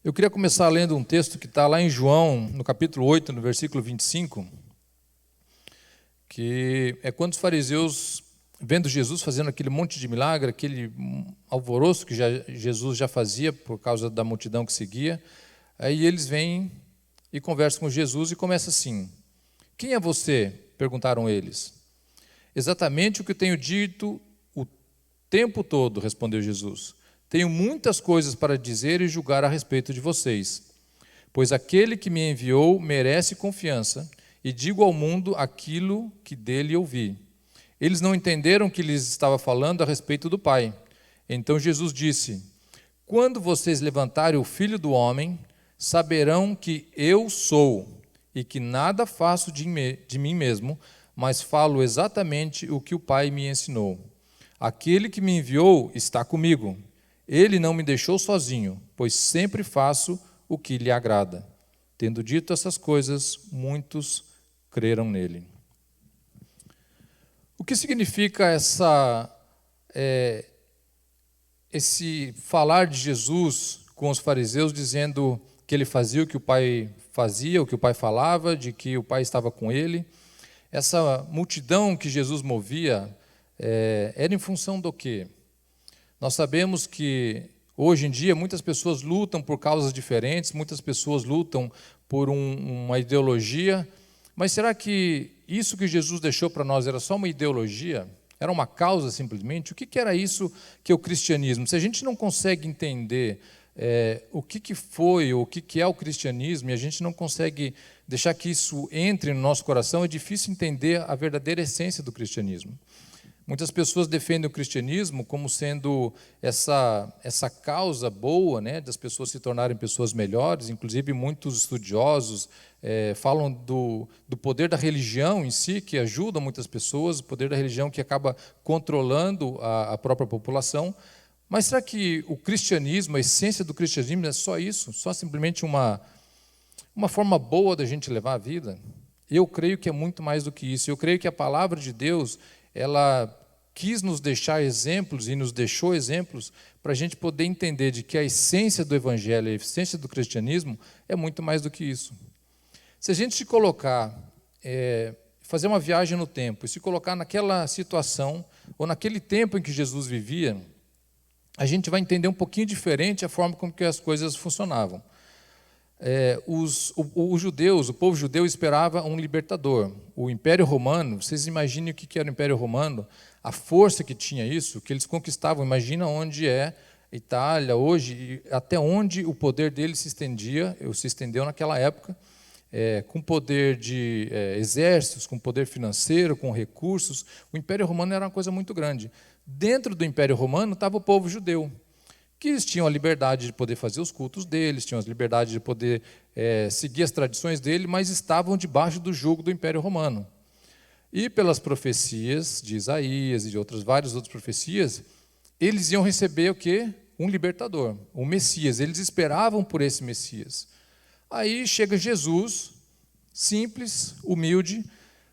Eu queria começar lendo um texto que está lá em João, no capítulo 8, no versículo 25, que é quando os fariseus, vendo Jesus fazendo aquele monte de milagre, aquele alvoroço que Jesus já fazia por causa da multidão que seguia, aí eles vêm e conversam com Jesus e começa assim: quem é você? Perguntaram eles. Exatamente o que eu tenho dito o tempo todo, respondeu Jesus. Tenho muitas coisas para dizer e julgar a respeito de vocês, pois aquele que me enviou merece confiança, e digo ao mundo aquilo que dele ouvi. Eles não entenderam que lhes estava falando a respeito do Pai. Então Jesus disse: quando vocês levantarem o Filho do Homem, saberão que eu sou, e que nada faço de mim mesmo, mas falo exatamente o que o Pai me ensinou. Aquele que me enviou está comigo. Ele não me deixou sozinho, pois sempre faço o que lhe agrada. Tendo dito essas coisas, muitos creram nele. O que significa esse falar de Jesus com os fariseus, dizendo que ele fazia o que o Pai fazia, o que o Pai falava, de que o Pai estava com ele? Essa multidão que Jesus movia era em função do quê? Nós sabemos que hoje em dia muitas pessoas lutam por causas diferentes, muitas pessoas lutam por uma ideologia, mas será que isso que Jesus deixou para nós era só uma ideologia? Era uma causa simplesmente? O que era isso que é o cristianismo? Se a gente não consegue entender o que foi, ou o que é o cristianismo, e a gente não consegue deixar que isso entre no nosso coração, é difícil entender a verdadeira essência do cristianismo. Muitas pessoas defendem o cristianismo como sendo essa causa boa, né, das pessoas se tornarem pessoas melhores. Inclusive, muitos estudiosos falam do poder da religião em si, que ajuda muitas pessoas, o poder da religião que acaba controlando a própria população. Mas será que o cristianismo, a essência do cristianismo é só isso? Só simplesmente uma forma boa da gente levar a vida? Eu creio que é muito mais do que isso. Eu creio que a palavra de Deus, ela quis nos deixar exemplos e nos deixou exemplos para a gente poder entender de que a essência do evangelho, a essência do cristianismo é muito mais do que isso. Se a gente se colocar, fazer uma viagem no tempo e se colocar naquela situação ou naquele tempo em que Jesus vivia, a gente vai entender um pouquinho diferente a forma como que as coisas funcionavam. Os judeus, o povo judeu esperava um libertador. O Império Romano, vocês imaginem o que era o Império Romano, a força que tinha isso, que eles conquistavam. Imagina onde é a Itália hoje, até onde o poder deles se estendeu naquela época, com poder de exércitos, com poder financeiro, com recursos. O Império Romano era uma coisa muito grande. Dentro do Império Romano estava o povo judeu, que eles tinham a liberdade de poder fazer os cultos deles, tinham a liberdade de poder seguir as tradições dele, mas estavam debaixo do jugo do Império Romano. E pelas profecias de Isaías e de várias outras profecias, eles iam receber o quê? Um libertador, um Messias. Eles esperavam por esse Messias. Aí chega Jesus, simples, humilde,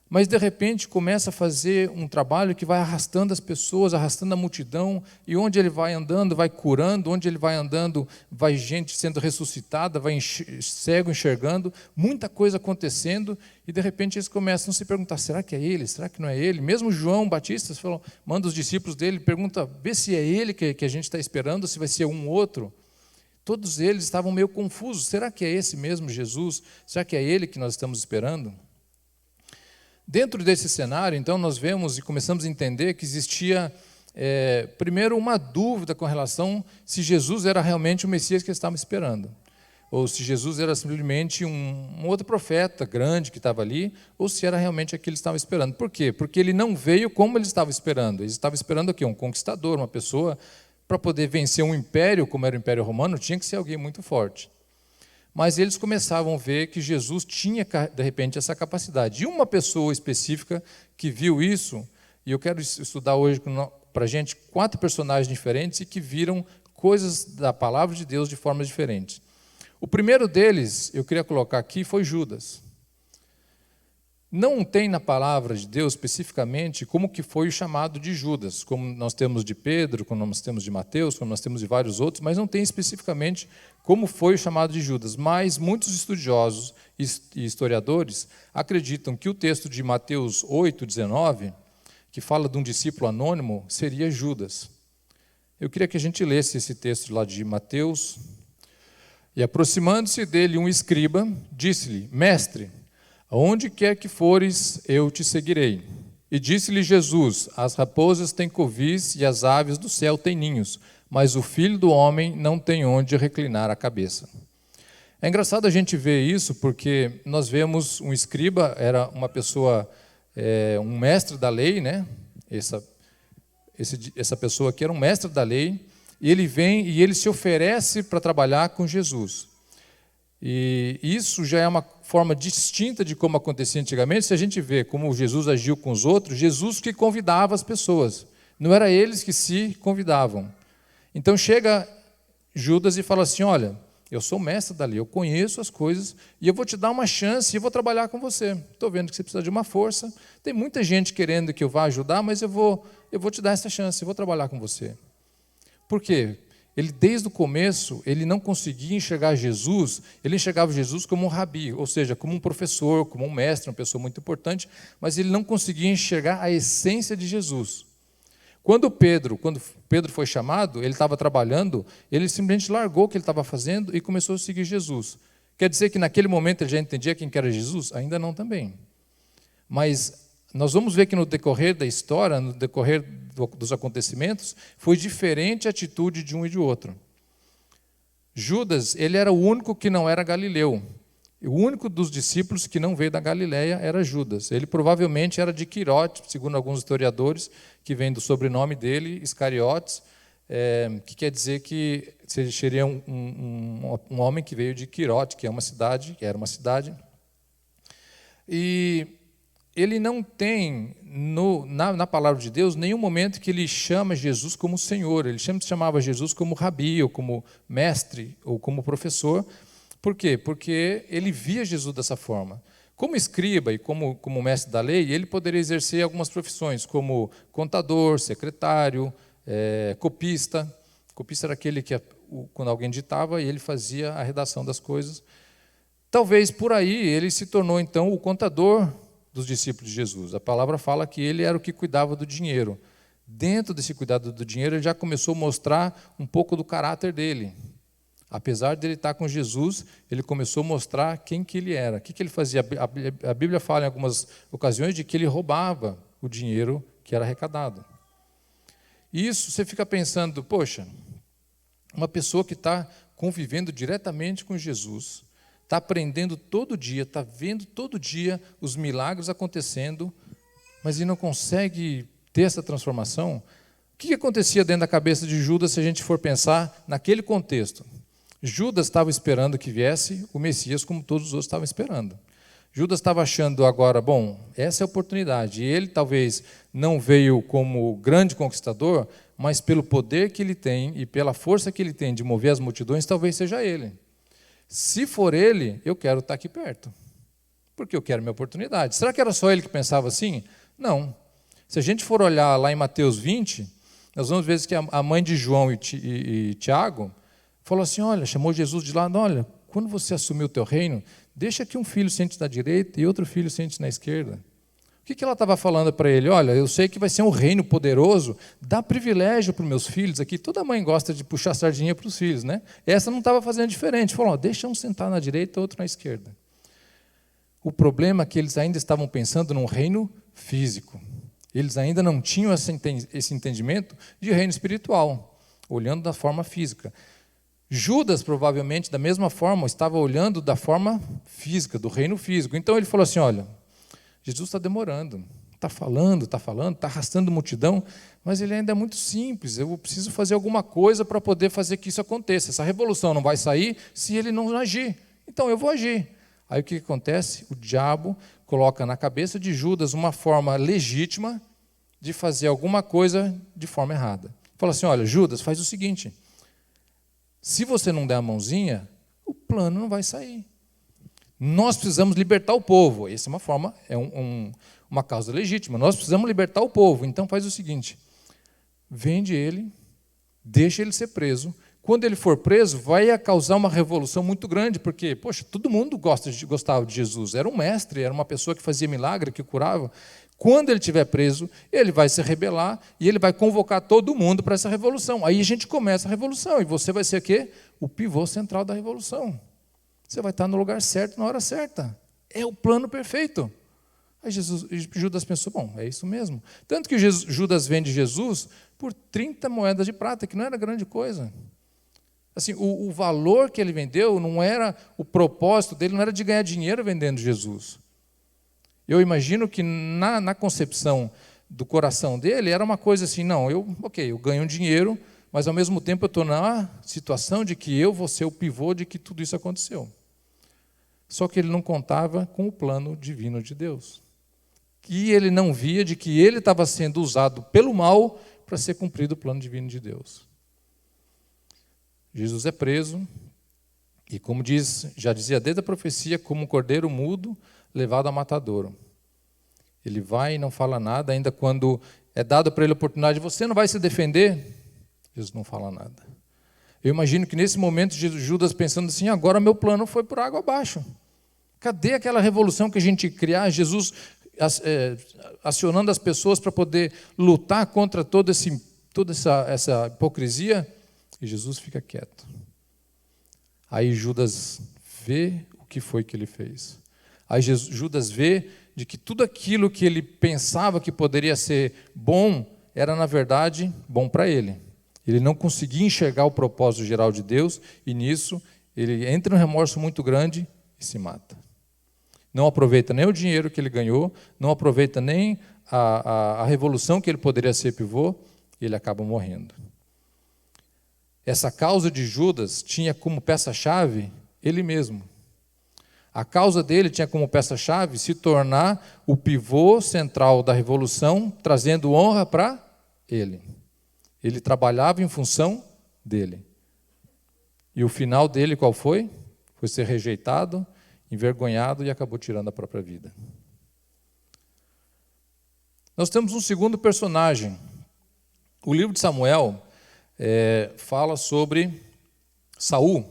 mas de repente começa a fazer um trabalho que vai arrastando as pessoas, arrastando a multidão, e onde ele vai andando, vai curando, onde ele vai andando, vai gente sendo ressuscitada, vai cego enxergando, muita coisa acontecendo, e de repente eles começam a se perguntar: será que é ele? Será que não é ele? Mesmo João Batista manda os discípulos dele, pergunta, vê se é ele que a gente está esperando, se vai ser um outro. Todos eles estavam meio confusos: será que é esse mesmo Jesus? Será que é ele que nós estamos esperando? Dentro desse cenário, então, nós vemos e começamos a entender que existia, primeiro, uma dúvida com relação se Jesus era realmente o Messias que eles estavam esperando, ou se Jesus era simplesmente um outro profeta grande que estava ali, ou se era realmente aquilo que eles estavam esperando. Por quê? Porque ele não veio como eles estavam esperando. Eles estavam esperando o quê? Um conquistador, uma pessoa, para poder vencer um império, como era o Império Romano, tinha que ser alguém muito forte. Mas eles começavam a ver que Jesus tinha, de repente, essa capacidade. E uma pessoa específica que viu isso, e eu quero estudar hoje para a gente 4 personagens diferentes e que viram coisas da palavra de Deus de formas diferentes. O primeiro deles, eu queria colocar aqui, foi Judas. Não tem na palavra de Deus especificamente como que foi o chamado de Judas, como nós temos de Pedro, como nós temos de Mateus, como nós temos de vários outros, mas não tem especificamente como foi o chamado de Judas. Mas muitos estudiosos e historiadores acreditam que o texto de Mateus 8:19, que fala de um discípulo anônimo, seria Judas. Eu queria que a gente lesse esse texto lá de Mateus. E aproximando-se dele um escriba, disse-lhe: Mestre, aonde quer que fores, eu te seguirei. E disse-lhe Jesus: As raposas têm covis e as aves do céu têm ninhos, mas o Filho do Homem não tem onde reclinar a cabeça. É engraçado a gente ver isso, porque nós vemos um escriba, era uma pessoa, um mestre da lei, né? Essa pessoa aqui era um mestre da lei, e ele vem e ele se oferece para trabalhar com Jesus. E isso já é uma forma distinta de como acontecia antigamente. Se a gente vê como Jesus agiu com os outros, Jesus que convidava as pessoas, não era eles que se convidavam. Então chega Judas e fala assim: olha, eu sou mestre da lei, eu conheço as coisas e eu vou te dar uma chance e vou trabalhar com você. Estou vendo que você precisa de uma força, tem muita gente querendo que eu vá ajudar, mas eu vou te dar essa chance, eu vou trabalhar com você. Por quê? Ele, desde o começo, ele não conseguia enxergar Jesus, ele enxergava Jesus como um rabi, ou seja, como um professor, como um mestre, uma pessoa muito importante, mas ele não conseguia enxergar a essência de Jesus. Quando Pedro foi chamado, ele estava trabalhando, ele simplesmente largou o que ele estava fazendo e começou a seguir Jesus. Quer dizer que naquele momento ele já entendia quem que era Jesus? Ainda não também. Mas nós vamos ver que no decorrer da história, no decorrer dos acontecimentos, foi diferente a atitude de um e de outro. Judas, ele era o único que não era galileu. O único dos discípulos que não veio da Galileia era Judas. Ele provavelmente era de Quirote, segundo alguns historiadores, que vem do sobrenome dele, Iscariotes, que quer dizer que seria um homem que veio de Quirote, que era uma cidade. E ele não tem, na palavra de Deus, nenhum momento que ele chama Jesus como Senhor. Ele sempre chamava Jesus como rabi, ou como mestre, ou como professor. Por quê? Porque ele via Jesus dessa forma. Como escriba e como mestre da lei, ele poderia exercer algumas profissões, como contador, secretário, copista. Copista era aquele que, quando alguém ditava, ele fazia a redação das coisas. Talvez por aí ele se tornou, então, o contador dos discípulos de Jesus. A palavra fala que ele era o que cuidava do dinheiro. Dentro desse cuidado do dinheiro, ele já começou a mostrar um pouco do caráter dele. Apesar de ele estar com Jesus, ele começou a mostrar quem que ele era. O que ele fazia? A Bíblia fala em algumas ocasiões de que ele roubava o dinheiro que era arrecadado. E isso você fica pensando, poxa, uma pessoa que está convivendo diretamente com Jesus, está aprendendo todo dia, está vendo todo dia os milagres acontecendo, mas ele não consegue ter essa transformação. O que acontecia dentro da cabeça de Judas se a gente for pensar naquele contexto? Judas estava esperando que viesse o Messias como todos os outros estavam esperando. Judas estava achando agora, bom, essa é a oportunidade. E ele talvez não veio como grande conquistador, mas pelo poder que ele tem e pela força que ele tem de mover as multidões, talvez seja ele. Se for ele, eu quero estar aqui perto, porque eu quero minha oportunidade. Será que era só ele que pensava assim? Não. Se a gente for olhar lá em Mateus 20, nós vamos ver que a mãe de João e Tiago falou assim, olha, chamou Jesus de lado, olha, quando você assumir o teu reino, deixa que um filho sente na direita e outro filho sente na esquerda. O que ela estava falando para ele? Olha, eu sei que vai ser um reino poderoso, dá privilégio para os meus filhos aqui. Toda mãe gosta de puxar sardinha para os filhos, né? Essa não estava fazendo diferente. Falou, deixa um sentar na direita e outro na esquerda. O problema é que eles ainda estavam pensando num reino físico. Eles ainda não tinham esse entendimento de reino espiritual, olhando da forma física. Judas, provavelmente, da mesma forma, estava olhando da forma física, do reino físico. Então ele falou assim, olha, Jesus está demorando, está falando, está arrastando multidão, mas ele ainda é muito simples, eu preciso fazer alguma coisa para poder fazer que isso aconteça. Essa revolução não vai sair se ele não agir, então eu vou agir. Aí o que acontece? O diabo coloca na cabeça de Judas uma forma legítima de fazer alguma coisa de forma errada. Fala assim, olha, Judas, faz o seguinte, se você não der a mãozinha, o plano não vai sair. Nós precisamos libertar o povo. Essa é uma forma, uma causa legítima. Nós precisamos libertar o povo. Então faz o seguinte, vende ele, deixa ele ser preso. Quando ele for preso, vai causar uma revolução muito grande, porque, poxa, todo mundo gostava de Jesus. Era um mestre, era uma pessoa que fazia milagre, que curava. Quando ele estiver preso, ele vai se rebelar e ele vai convocar todo mundo para essa revolução. Aí a gente começa a revolução e você vai ser o quê? O pivô central da revolução. Você vai estar no lugar certo, na hora certa. É o plano perfeito. Aí Judas pensou, bom, é isso mesmo. Tanto que Judas vende Jesus por 30 moedas de prata, que não era grande coisa. Assim, o valor que ele vendeu não era, o propósito dele não era de ganhar dinheiro vendendo Jesus. Eu imagino que na concepção do coração dele era uma coisa assim, não, eu ganho dinheiro, mas ao mesmo tempo eu estou na situação de que eu vou ser o pivô de que tudo isso aconteceu. Só que ele não contava com o plano divino de Deus. E ele não via de que ele estava sendo usado pelo mal para ser cumprido o plano divino de Deus. Jesus é preso, e como já dizia desde a profecia, como um cordeiro mudo levado a matadouro. Ele vai e não fala nada, ainda quando é dado para ele a oportunidade, você não vai se defender? Jesus não fala nada. Eu imagino que nesse momento Judas pensando assim, agora meu plano foi por água abaixo. Cadê aquela revolução que a gente ia criar? Jesus acionando as pessoas para poder lutar contra toda essa hipocrisia? E Jesus fica quieto. Aí Judas vê o que foi que ele fez. Aí Judas vê de que tudo aquilo que ele pensava que poderia ser bom, era na verdade bom para ele. Ele não conseguia enxergar o propósito geral de Deus, e nisso ele entra em um remorso muito grande e se mata. Não aproveita nem o dinheiro que ele ganhou, não aproveita nem a revolução que ele poderia ser pivô, e ele acaba morrendo. Essa causa de Judas tinha como peça-chave ele mesmo. A causa dele tinha como peça-chave se tornar o pivô central da revolução, trazendo honra para ele. Ele trabalhava em função dele. E o final dele qual foi? Foi ser rejeitado, envergonhado e acabou tirando a própria vida. Nós temos um segundo personagem. O livro de Samuel fala sobre Saul.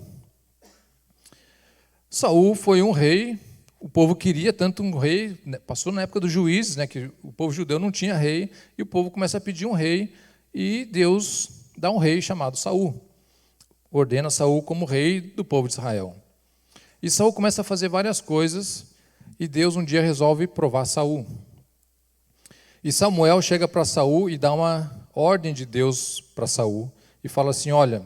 Saul foi um rei, o povo queria tanto um rei, passou na época dos juízes, que o povo judeu não tinha rei, e o povo começa a pedir um rei, e Deus dá um rei chamado Saul. Ordena Saul como rei do povo de Israel. E Saul começa a fazer várias coisas, e Deus um dia resolve provar Saul. E Samuel chega para Saul e dá uma ordem de Deus para Saul, e fala assim, olha,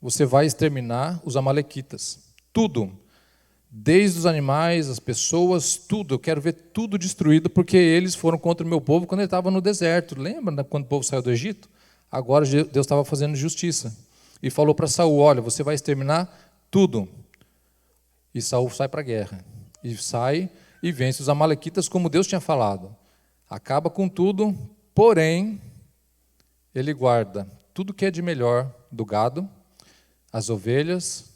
você vai exterminar os amalequitas, tudo, desde os animais, as pessoas, tudo, eu quero ver tudo destruído, porque eles foram contra o meu povo quando ele estava no deserto. Lembra quando o povo saiu do Egito? Agora Deus estava fazendo justiça. E falou para Saul, olha, você vai exterminar tudo. E Saul sai para a guerra. E sai e vence os amalequitas como Deus tinha falado. Acaba com tudo, porém, ele guarda tudo que é de melhor do gado, as ovelhas,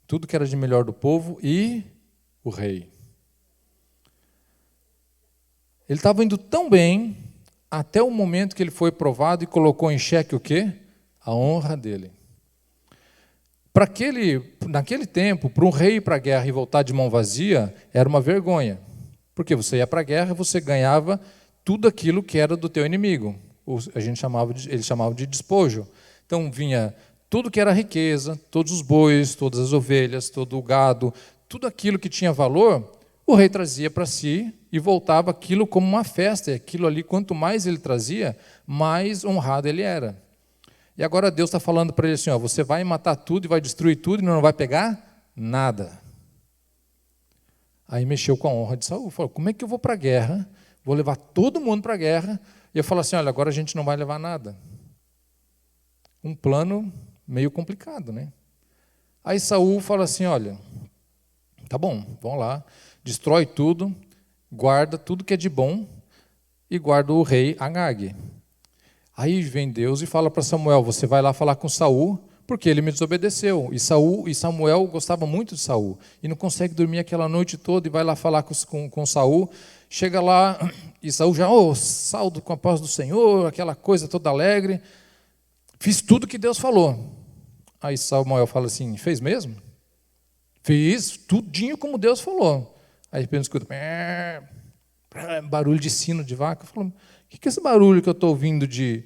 tudo que era de melhor do povo e o rei. Ele estava indo tão bem até o momento que ele foi provado e colocou em xeque o quê? A honra dele. Naquele tempo, para um rei ir para a guerra e voltar de mão vazia, era uma vergonha. Porque você ia para a guerra e você ganhava tudo aquilo que era do teu inimigo. Eles chamavam de despojo. Então vinha tudo que era riqueza, todos os bois, todas as ovelhas, todo o gado, tudo aquilo que tinha valor, o rei trazia para si e voltava aquilo como uma festa. E aquilo ali, quanto mais ele trazia, mais honrado ele era. E agora Deus está falando para ele assim, você vai matar tudo e vai destruir tudo e não vai pegar nada. Aí mexeu com a honra de Saul. Falou, como é que eu vou para a guerra? Vou levar todo mundo para a guerra. E eu falo assim, olha, agora a gente não vai levar nada. Um plano meio complicado, né? Aí Saul fala assim, olha, tá bom, vamos lá, destrói tudo, guarda tudo que é de bom e guarda o rei Agag. Aí vem Deus e fala para Samuel, você vai lá falar com Saul, Porque ele me desobedeceu. E Samuel gostava muito de Saul. E não consegue dormir aquela noite toda e vai lá falar com Saul. Chega lá e Saul já, saldo com a paz do Senhor, aquela coisa toda alegre. Fiz tudo que Deus falou. Aí Samuel fala assim, fez mesmo? Fiz tudinho como Deus falou. Aí Pedro escuta, barulho de sino de vaca. Falou, o que é esse barulho que eu estou ouvindo de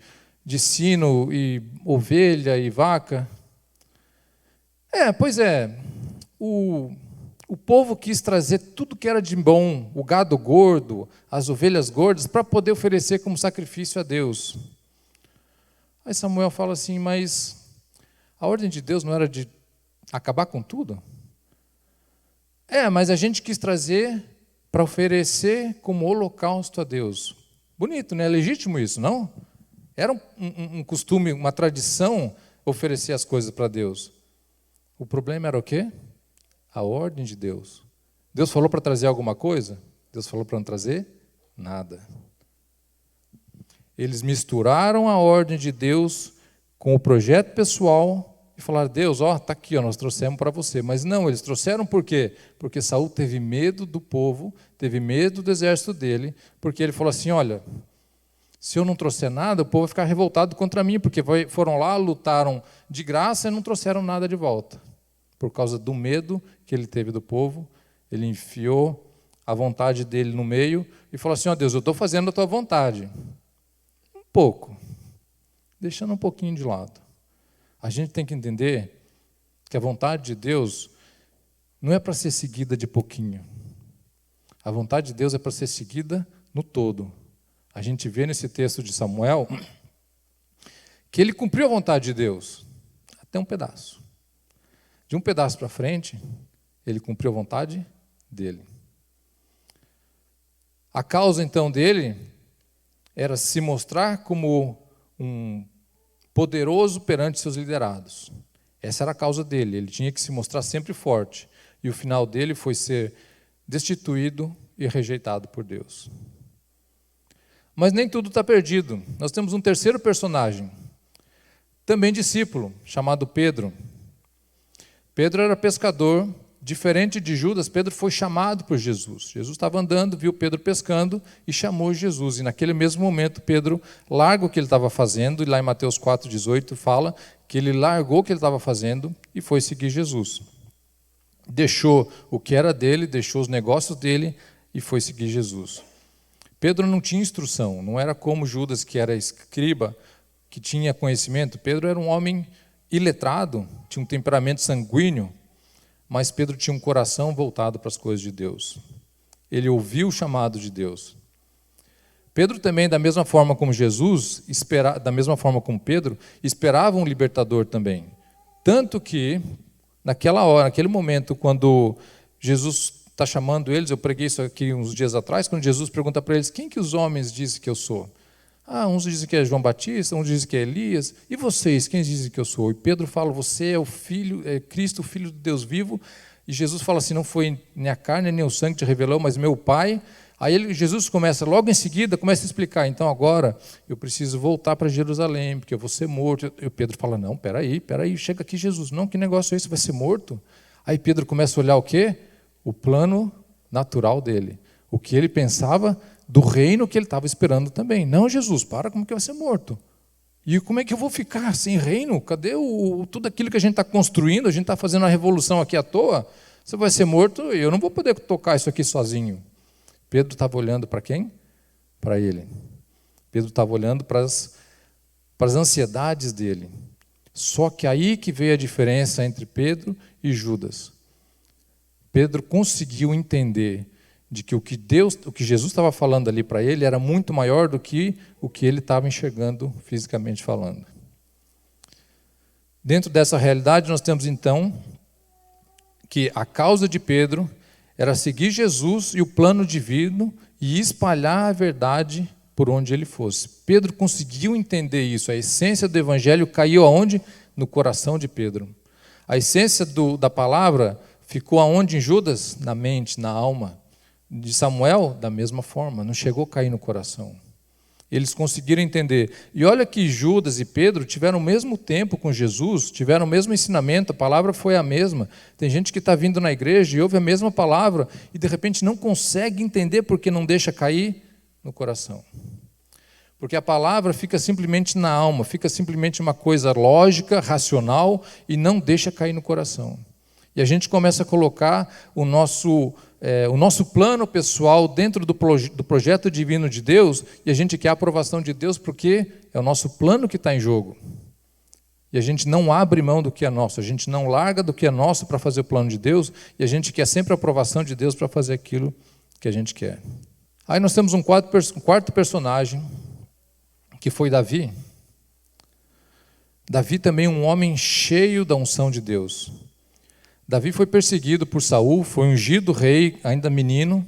sino e ovelha e vaca? Pois é, o povo quis trazer tudo que era de bom, o gado gordo, as ovelhas gordas, para poder oferecer como sacrifício a Deus. Aí Samuel fala assim, mas a ordem de Deus não era de acabar com tudo? Mas a gente quis trazer para oferecer como holocausto a Deus. Bonito, né? É legítimo isso, não? Era um costume, uma tradição oferecer as coisas para Deus. O problema era o quê? A ordem de Deus. Deus falou para trazer alguma coisa? Deus falou para não trazer nada. Eles misturaram a ordem de Deus com o projeto pessoal e falaram, Deus, está aqui, nós trouxemos para você. Mas não, eles trouxeram por quê? Porque Saul teve medo do povo, teve medo do exército dele, porque ele falou assim, olha, se eu não trouxer nada, o povo vai ficar revoltado contra mim, porque foram lá, lutaram de graça e não trouxeram nada de volta. Por causa do medo que ele teve do povo, ele enfiou a vontade dele no meio e falou assim, Deus, eu estou fazendo a tua vontade. Um pouco, deixando um pouquinho de lado. A gente tem que entender que a vontade de Deus não é para ser seguida de pouquinho. A vontade de Deus é para ser seguida no todo. A gente vê nesse texto de Samuel que ele cumpriu a vontade de Deus, até um pedaço. De um pedaço para frente, ele cumpriu a vontade dele. A causa, então, dele era se mostrar como um poderoso perante seus liderados. Essa era a causa dele, ele tinha que se mostrar sempre forte. E o final dele foi ser destituído e rejeitado por Deus. Mas nem tudo está perdido. Nós temos um terceiro personagem, também discípulo, chamado Pedro. Pedro era pescador, diferente de Judas, Pedro foi chamado por Jesus. Jesus estava andando, viu Pedro pescando e chamou Jesus. E naquele mesmo momento, Pedro larga o que ele estava fazendo, e lá em Mateus 4,18 fala que ele largou o que ele estava fazendo e foi seguir Jesus. Deixou o que era dele, deixou os negócios dele e foi seguir Jesus. Pedro não tinha instrução, não era como Judas, que era escriba, que tinha conhecimento. Pedro era um homem iletrado, tinha um temperamento sanguíneo, mas Pedro tinha um coração voltado para as coisas de Deus. Ele ouviu o chamado de Deus. Pedro também, da mesma forma como Jesus, da mesma forma como Pedro, esperava um libertador também. Tanto que, naquela hora, naquele momento, quando Jesus está chamando eles, eu preguei isso aqui uns dias atrás, quando Jesus pergunta para eles, quem que os homens dizem que eu sou? Uns dizem que é João Batista, uns dizem que é Elias. E vocês, quem dizem que eu sou? E Pedro fala, você é o Filho, é Cristo, o Filho de Deus vivo. E Jesus fala assim, não foi nem a carne nem o sangue que te revelou, mas meu Pai. Aí Jesus começa, logo em seguida, começa a explicar. Então agora eu preciso voltar para Jerusalém, porque eu vou ser morto. E Pedro fala, não, peraí, chega aqui Jesus. Não, que negócio é esse? Vai ser morto? Aí Pedro começa a olhar o quê? O plano natural dele. O que ele pensava do reino que ele estava esperando também. Não, Jesus, como que vai ser morto? E como é que eu vou ficar sem reino? Cadê tudo aquilo que a gente está construindo? A gente está fazendo uma revolução aqui à toa? Você vai ser morto e eu não vou poder tocar isso aqui sozinho. Pedro estava olhando para quem? Para ele. Pedro estava olhando para as ansiedades dele. Só que aí que veio a diferença entre Pedro e Judas. Pedro conseguiu entender de que o que Jesus estava falando ali para ele era muito maior do que o que ele estava enxergando fisicamente falando. Dentro dessa realidade, nós temos então que a causa de Pedro era seguir Jesus e o plano divino e espalhar a verdade por onde ele fosse. Pedro conseguiu entender isso, a essência do evangelho caiu aonde? No coração de Pedro. A essência da palavra ficou aonde em Judas? Na mente, na alma. De Samuel, da mesma forma, não chegou a cair no coração. Eles conseguiram entender. E olha que Judas e Pedro tiveram o mesmo tempo com Jesus, tiveram o mesmo ensinamento, a palavra foi a mesma. Tem gente que está vindo na igreja e ouve a mesma palavra e de repente não consegue entender porque não deixa cair no coração. Porque a palavra fica simplesmente na alma, fica simplesmente uma coisa lógica, racional e não deixa cair no coração. E a gente começa a colocar o nosso plano pessoal dentro do projeto divino de Deus, e a gente quer a aprovação de Deus porque é o nosso plano que está em jogo. E a gente não abre mão do que é nosso, a gente não larga do que é nosso para fazer o plano de Deus, e a gente quer sempre a aprovação de Deus para fazer aquilo que a gente quer. Aí nós temos um quarto personagem, que foi Davi. Davi também um homem cheio da unção de Deus. Davi foi perseguido por Saul, foi ungido rei ainda menino,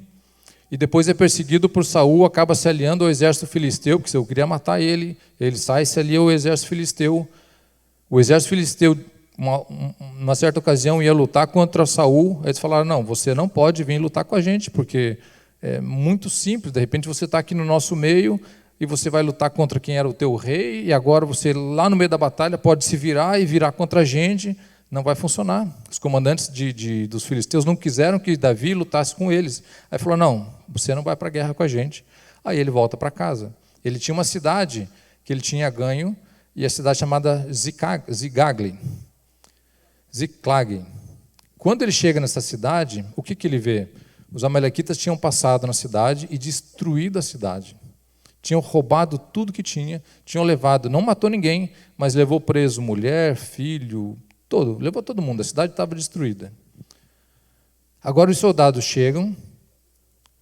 e depois é perseguido por Saul, acaba se aliando ao exército filisteu, porque Saul queria matar ele, ele sai e se alia ao exército filisteu. O exército filisteu, uma certa ocasião, ia lutar contra Saul, eles falaram, não, você não pode vir lutar com a gente, porque é muito simples, de repente você está aqui no nosso meio, e você vai lutar contra quem era o teu rei, e agora você, lá no meio da batalha, pode se virar e virar contra a gente. Não vai funcionar. Os comandantes dos filisteus não quiseram que Davi lutasse com eles. Aí falou, não, você não vai para a guerra com a gente. Aí ele volta para casa. Ele tinha uma cidade que ele tinha ganho, e a cidade chamada Ziklag. Quando ele chega nessa cidade, o que ele vê? Os amalequitas tinham passado na cidade e destruído a cidade. Tinham roubado tudo que tinha, tinham levado, não matou ninguém, mas levou preso mulher, filho, levou todo mundo, a cidade estava destruída. Agora os soldados chegam,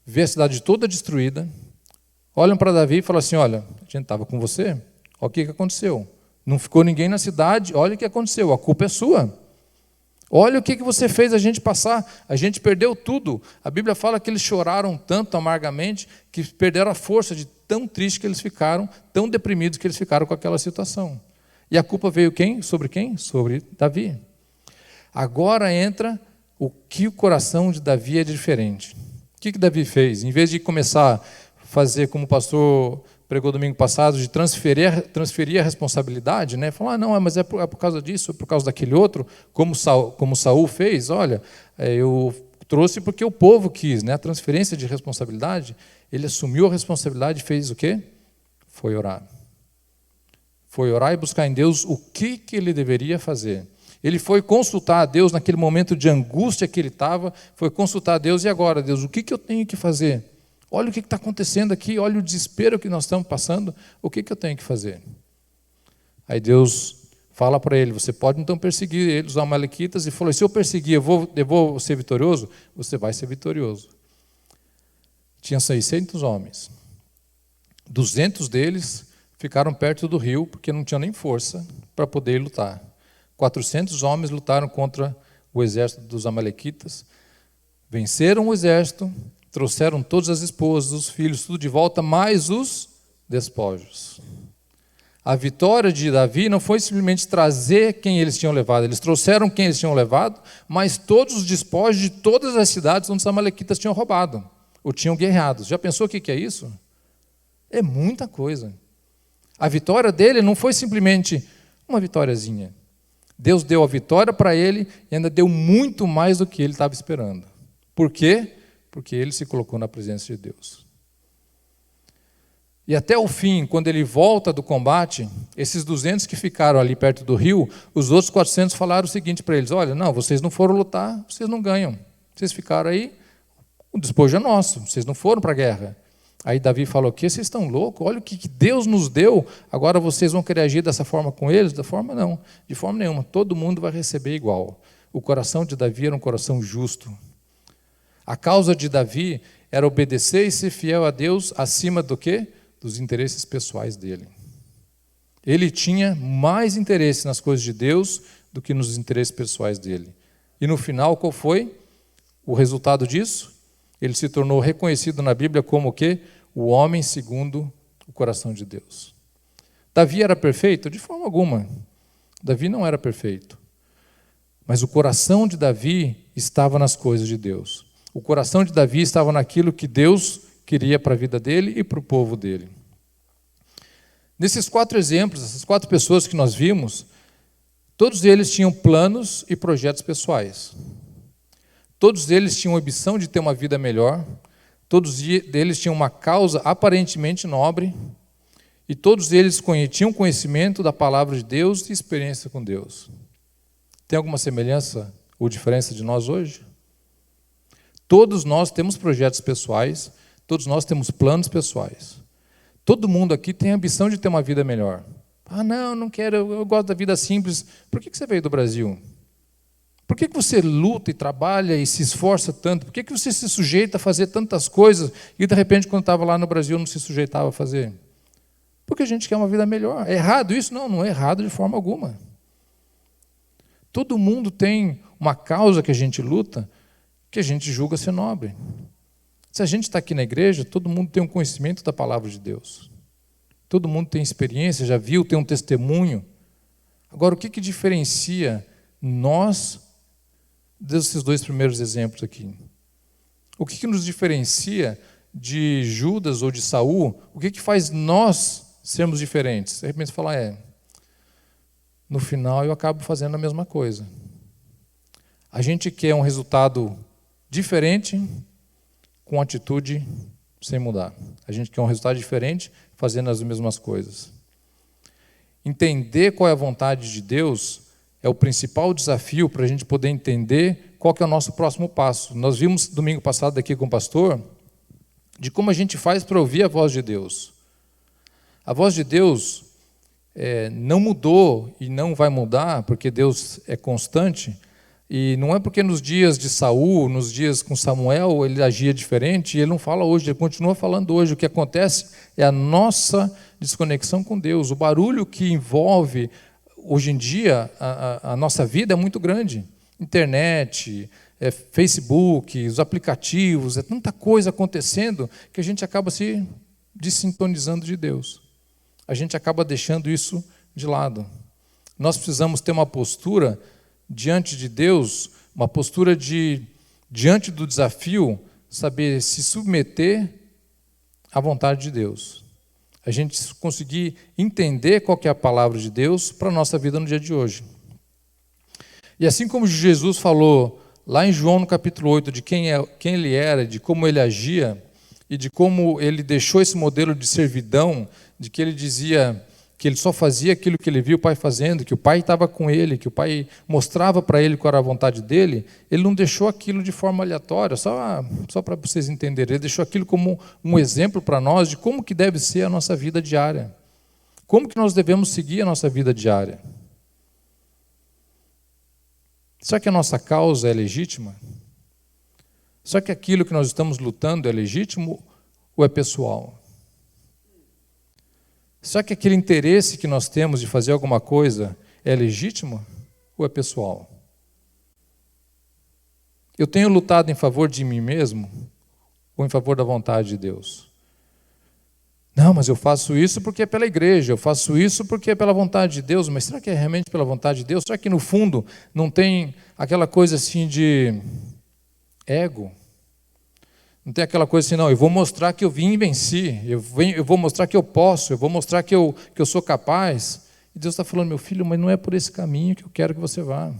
vê a cidade toda destruída, olham para Davi e falam assim, olha, a gente estava com você, olha o que aconteceu. Não ficou ninguém na cidade, olha o que aconteceu, a culpa é sua. Olha o que você fez a gente passar, a gente perdeu tudo. A Bíblia fala que eles choraram tanto amargamente que perderam a força de tão triste que eles ficaram, tão deprimidos que eles ficaram com aquela situação. E a culpa veio quem? Sobre quem? Sobre Davi. Agora entra o que o coração de Davi é diferente. O que Davi fez? Em vez de começar a fazer como o pastor pregou domingo passado, de transferir a responsabilidade, né? Falar, não, mas é por causa disso, é por causa daquele outro, como Saul fez, olha, eu trouxe porque o povo quis, né? A transferência de responsabilidade, ele assumiu a responsabilidade e fez o quê? Foi orar. Foi orar e buscar em Deus o que ele deveria fazer. Ele foi consultar a Deus naquele momento de angústia que ele estava, foi consultar a Deus, e agora, Deus, o que eu tenho que fazer? Olha o que está acontecendo aqui, olha o desespero que nós estamos passando, o que eu tenho que fazer? Aí Deus fala para ele, você pode então perseguir eles, os amalequitas, e falou, se eu perseguir, eu vou ser vitorioso? Você vai ser vitorioso. Tinha 600 homens, 200 deles ficaram perto do rio, porque não tinham nem força para poder lutar. 400 homens lutaram contra o exército dos amalequitas, venceram o exército, trouxeram todas as esposas, os filhos, tudo de volta, mais os despojos. A vitória de Davi não foi simplesmente trazer quem eles tinham levado, eles trouxeram quem eles tinham levado, mas todos os despojos de todas as cidades onde os amalequitas tinham roubado, ou tinham guerreado. Já pensou o que é isso? É muita coisa. A vitória dele não foi simplesmente uma vitóriazinha. Deus deu a vitória para ele e ainda deu muito mais do que ele estava esperando. Por quê? Porque ele se colocou na presença de Deus. E até o fim, quando ele volta do combate, esses 200 que ficaram ali perto do rio, os outros 400 falaram o seguinte para eles, olha, não, vocês não foram lutar, vocês não ganham. Vocês ficaram aí, o despojo é nosso, vocês não foram para a guerra. Aí Davi falou, o quê? Vocês estão loucos? Olha o que Deus nos deu, agora vocês vão querer agir dessa forma com eles? Da forma não, de forma nenhuma, todo mundo vai receber igual. O coração de Davi era um coração justo. A causa de Davi era obedecer e ser fiel a Deus acima do quê? Dos interesses pessoais dele. Ele tinha mais interesse nas coisas de Deus do que nos interesses pessoais dele. E no final, qual foi o resultado disso? Ele se tornou reconhecido na Bíblia como o quê? O homem segundo o coração de Deus. Davi era perfeito? De forma alguma. Davi não era perfeito. Mas o coração de Davi estava nas coisas de Deus. O coração de Davi estava naquilo que Deus queria para a vida dele e para o povo dele. Nesses 4 exemplos, essas 4 pessoas que nós vimos, todos eles tinham planos e projetos pessoais. Todos eles tinham a ambição de ter uma vida melhor, todos eles tinham uma causa aparentemente nobre, e todos eles tinham conhecimento da palavra de Deus e experiência com Deus. Tem alguma semelhança ou diferença de nós hoje? Todos nós temos projetos pessoais, todos nós temos planos pessoais. Todo mundo aqui tem a ambição de ter uma vida melhor. Ah, não quero, eu gosto da vida simples. Por que você veio do Brasil? Por que você luta e trabalha e se esforça tanto? Por que você se sujeita a fazer tantas coisas e, de repente, quando estava lá no Brasil, não se sujeitava a fazer? Porque a gente quer uma vida melhor. É errado isso? Não é errado de forma alguma. Todo mundo tem uma causa que a gente luta, que a gente julga ser nobre. Se a gente está aqui na igreja, todo mundo tem um conhecimento da palavra de Deus. Todo mundo tem experiência, já viu, tem um testemunho. Agora, o que diferencia nós desses 2 primeiros exemplos aqui? O que nos diferencia de Judas ou de Saul? O que faz nós sermos diferentes? De repente você fala, no final eu acabo fazendo a mesma coisa. A gente quer um resultado diferente, com atitude sem mudar. A gente quer um resultado diferente, fazendo as mesmas coisas. Entender qual é a vontade de Deus é o principal desafio para a gente poder entender qual que é o nosso próximo passo. Nós vimos domingo passado aqui com o pastor, de como a gente faz para ouvir a voz de Deus. A voz de Deus não mudou e não vai mudar, porque Deus é constante. E não é porque nos dias de Saul, nos dias com Samuel, ele agia diferente, e ele não fala hoje, ele continua falando hoje. O que acontece é a nossa desconexão com Deus. O barulho que envolve, hoje em dia, a nossa vida é muito grande. Internet, Facebook, os aplicativos, é tanta coisa acontecendo que a gente acaba se desintonizando de Deus. A gente acaba deixando isso de lado. Nós precisamos ter uma postura diante de Deus, uma postura diante do desafio, saber se submeter à vontade de Deus. A gente conseguir entender qual que é a palavra de Deus para a nossa vida no dia de hoje. E assim como Jesus falou lá em João no capítulo 8, de quem ele era, de como ele agia, e de como ele deixou esse modelo de servidão, de que ele dizia que ele só fazia aquilo que ele viu o Pai fazendo, que o Pai estava com ele, que o Pai mostrava para ele qual era a vontade dele, ele não deixou aquilo de forma aleatória, só para vocês entenderem, ele deixou aquilo como um exemplo para nós de como que deve ser a nossa vida diária, como que nós devemos seguir a nossa vida diária. Será que a nossa causa é legítima? Será que aquilo que nós estamos lutando é legítimo ou é pessoal? Será que aquele interesse que nós temos de fazer alguma coisa é legítimo ou é pessoal? Eu tenho lutado em favor de mim mesmo ou em favor da vontade de Deus? Não, mas eu faço isso porque é pela igreja, eu faço isso porque é pela vontade de Deus, mas será que é realmente pela vontade de Deus? Será que no fundo não tem aquela coisa assim de ego? Não tem aquela coisa assim, não, eu vou mostrar que eu vim e venci, eu vou mostrar que eu posso, eu vou mostrar que eu sou capaz. E Deus está falando, meu filho, mas não é por esse caminho que eu quero que você vá.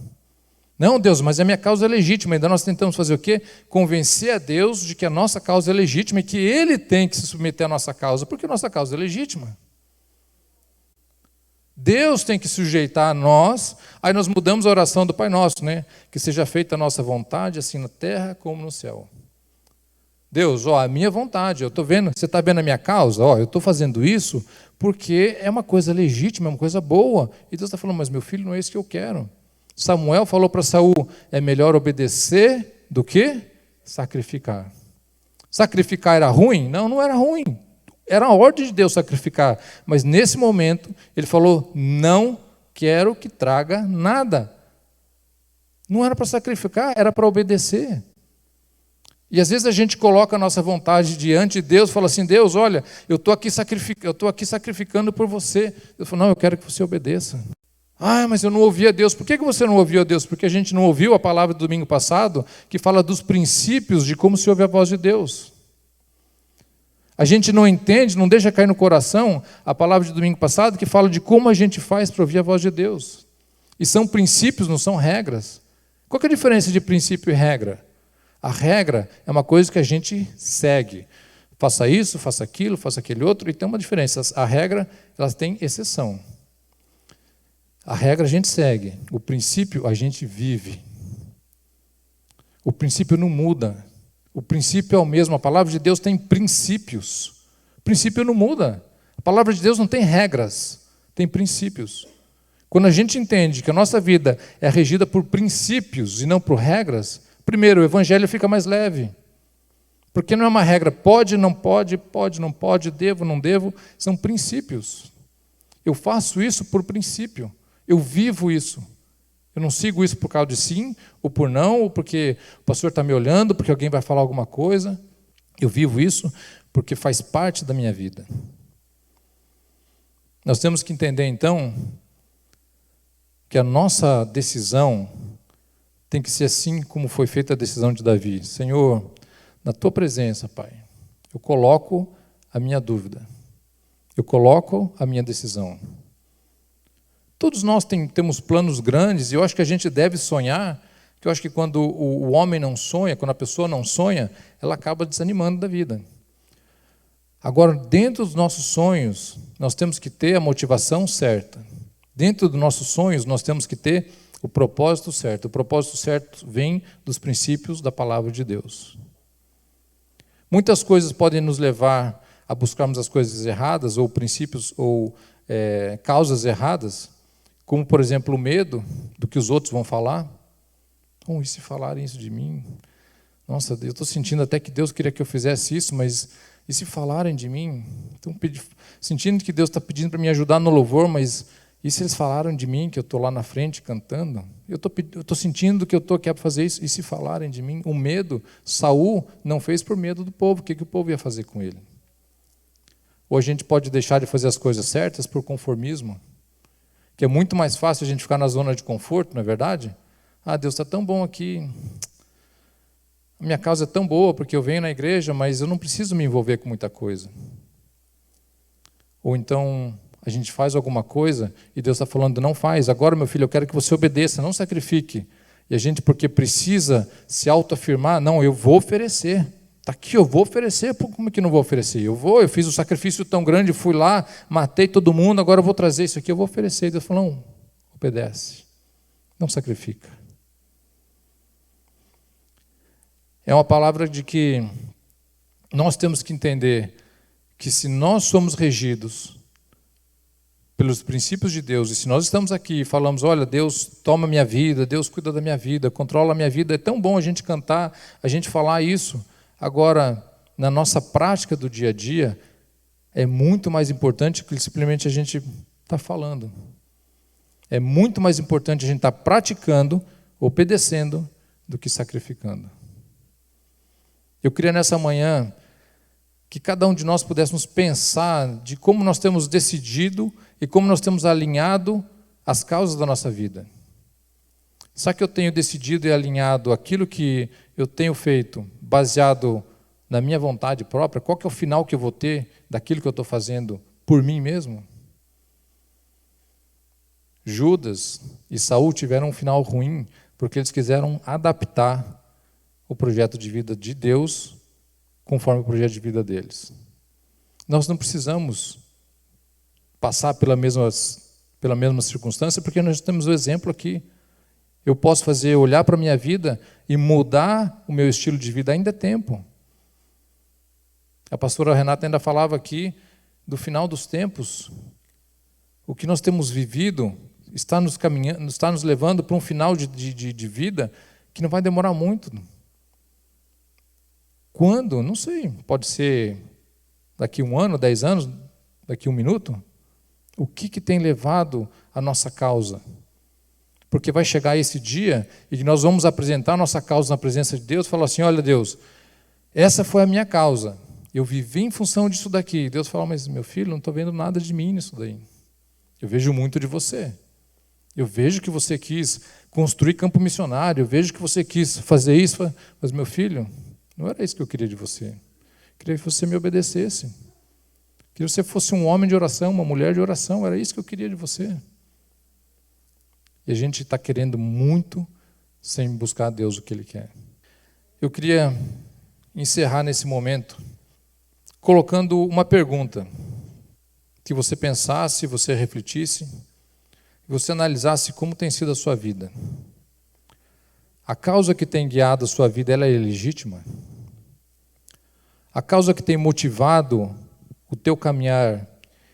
Não, Deus, mas a minha causa é legítima. Ainda nós tentamos fazer o quê? Convencer a Deus de que a nossa causa é legítima e que Ele tem que se submeter à nossa causa, porque a nossa causa é legítima. Deus tem que sujeitar a nós. Aí nós mudamos a oração do Pai Nosso, né? Que seja feita a nossa vontade, assim na terra como no céu. Deus, a minha vontade, eu estou vendo, você está vendo a minha causa? Eu estou fazendo isso porque é uma coisa legítima, é uma coisa boa. E Deus está falando, mas meu filho, não é isso que eu quero. Samuel falou para Saul, é melhor obedecer do que sacrificar. Sacrificar era ruim? Não, não era ruim. Era a ordem de Deus sacrificar. Mas nesse momento, ele falou, não quero que traga nada. Não era para sacrificar, era para obedecer. E às vezes a gente coloca a nossa vontade diante de Deus, fala assim, Deus, olha, eu estou aqui sacrificando por você. Eu falo, não, eu quero que você obedeça. Ah, mas eu não ouvi a Deus. Por que você não ouviu a Deus? Porque a gente não ouviu a palavra do domingo passado, que fala dos princípios de como se ouve a voz de Deus. A gente não entende, não deixa cair no coração a palavra de domingo passado que fala de como a gente faz para ouvir a voz de Deus. E são princípios, não são regras. Qual que é a diferença de princípio e regra? A regra é uma coisa que a gente segue. Faça isso, faça aquilo, faça aquele outro, e tem uma diferença. A regra, ela tem exceção. A regra a gente segue, o princípio a gente vive. O princípio não muda. O princípio é o mesmo. A palavra de Deus tem princípios. O princípio não muda. A palavra de Deus não tem regras, tem princípios. Quando a gente entende que a nossa vida é regida por princípios e não por regras, primeiro, o evangelho fica mais leve. Porque não é uma regra, pode, não pode, pode, não pode, devo, não devo, são princípios. Eu faço isso por princípio, eu vivo isso. Eu não sigo isso por causa de sim, ou por não, ou porque o pastor está me olhando, porque alguém vai falar alguma coisa. Eu vivo isso porque faz parte da minha vida. Nós temos que entender, então, que a nossa decisão tem que ser assim como foi feita a decisão de Davi. Senhor, na tua presença, Pai, eu coloco a minha dúvida, eu coloco a minha decisão. Todos nós temos planos grandes, e eu acho que a gente deve sonhar, que eu acho que quando o homem não sonha, quando a pessoa não sonha, ela acaba desanimando da vida. Agora, dentro dos nossos sonhos, nós temos que ter a motivação certa. Dentro dos nossos sonhos, nós temos que ter o propósito certo. O propósito certo vem dos princípios da palavra de Deus. Muitas coisas podem nos levar a buscarmos as coisas erradas, ou princípios, ou causas erradas, como, por exemplo, o medo do que os outros vão falar. E se falarem isso de mim? Nossa, eu estou sentindo até que Deus queria que eu fizesse isso, mas e se falarem de mim? Estou sentindo que Deus está pedindo para me ajudar no louvor, mas e se eles falaram de mim, que eu estou lá na frente cantando? Eu estou sentindo que eu estou aqui para fazer isso, e se falarem de mim? O medo, Saul não fez por medo do povo, o que o povo ia fazer com ele? Ou a gente pode deixar de fazer as coisas certas por conformismo, que é muito mais fácil a gente ficar na zona de conforto, não é verdade? Deus está tão bom aqui, a minha causa é tão boa porque eu venho na igreja, mas eu não preciso me envolver com muita coisa. Ou então a gente faz alguma coisa e Deus está falando, não faz, agora meu filho, eu quero que você obedeça, não sacrifique. E a gente, porque precisa se autoafirmar, não, eu vou oferecer. Está aqui, eu vou oferecer. Como que não vou oferecer? Eu fiz um sacrifício tão grande, fui lá, matei todo mundo, agora eu vou trazer isso aqui, eu vou oferecer. E Deus falou, não, obedece, não sacrifica. É uma palavra de que nós temos que entender que se nós somos regidos pelos princípios de Deus, e se nós estamos aqui e falamos, olha, Deus toma minha vida, Deus cuida da minha vida, controla a minha vida, é tão bom a gente cantar, a gente falar isso. Agora, na nossa prática do dia a dia, é muito mais importante que simplesmente a gente está falando. É muito mais importante a gente estar praticando, obedecendo, do que sacrificando. Eu queria nessa manhã que cada um de nós pudéssemos pensar de como nós temos decidido e como nós temos alinhado as causas da nossa vida. Será que eu tenho decidido e alinhado aquilo que eu tenho feito baseado na minha vontade própria? Qual que é o final que eu vou ter daquilo que eu estou fazendo por mim mesmo? Judas e Saul tiveram um final ruim porque eles quiseram adaptar o projeto de vida de Deus conforme o projeto de vida deles. Nós não precisamos passar pela mesma circunstância, porque nós temos o exemplo aqui. Eu posso olhar para a minha vida e mudar o meu estilo de vida, ainda é tempo. A pastora Renata ainda falava aqui do final dos tempos. O que nós temos vivido está nos levando para um final de vida que não vai demorar muito. Quando? Não sei. Pode ser daqui 1 ano, 10 anos, daqui 1 minuto. O que tem levado a nossa causa? Porque vai chegar esse dia e nós vamos apresentar a nossa causa na presença de Deus e falar assim, olha Deus, essa foi a minha causa. Eu vivi em função disso daqui. Deus fala, mas meu filho, não estou vendo nada de mim nisso daí. Eu vejo muito de você. Eu vejo que você quis construir campo missionário. Eu vejo que você quis fazer isso. Mas meu filho, não era isso que eu queria de você. Queria que você me obedecesse. Queria que você fosse um homem de oração, uma mulher de oração. Era isso que eu queria de você. E a gente está querendo muito sem buscar a Deus o que Ele quer. Eu queria encerrar nesse momento colocando uma pergunta. Que você pensasse, você refletisse, e você analisasse como tem sido a sua vida. A causa que tem guiado a sua vida, ela é legítima? A causa que tem motivado o teu caminhar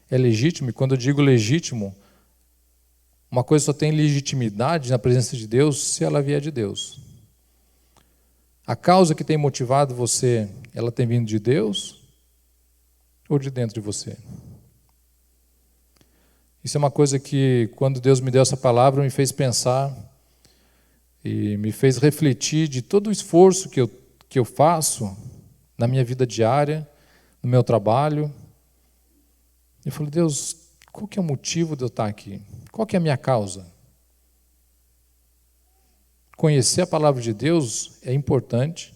é legítima? E quando eu digo legítimo, uma coisa só tem legitimidade na presença de Deus se ela vier de Deus. A causa que tem motivado você, ela tem vindo de Deus ou de dentro de você? Isso é uma coisa que, quando Deus me deu essa palavra, me fez pensar e me fez refletir de todo o esforço que eu faço na minha vida diária, no meu trabalho. Eu falei, Deus, qual que é o motivo de eu estar aqui? Qual que é a minha causa? Conhecer a palavra de Deus é importante,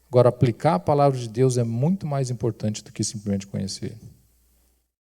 agora aplicar a palavra de Deus é muito mais importante do que simplesmente conhecer.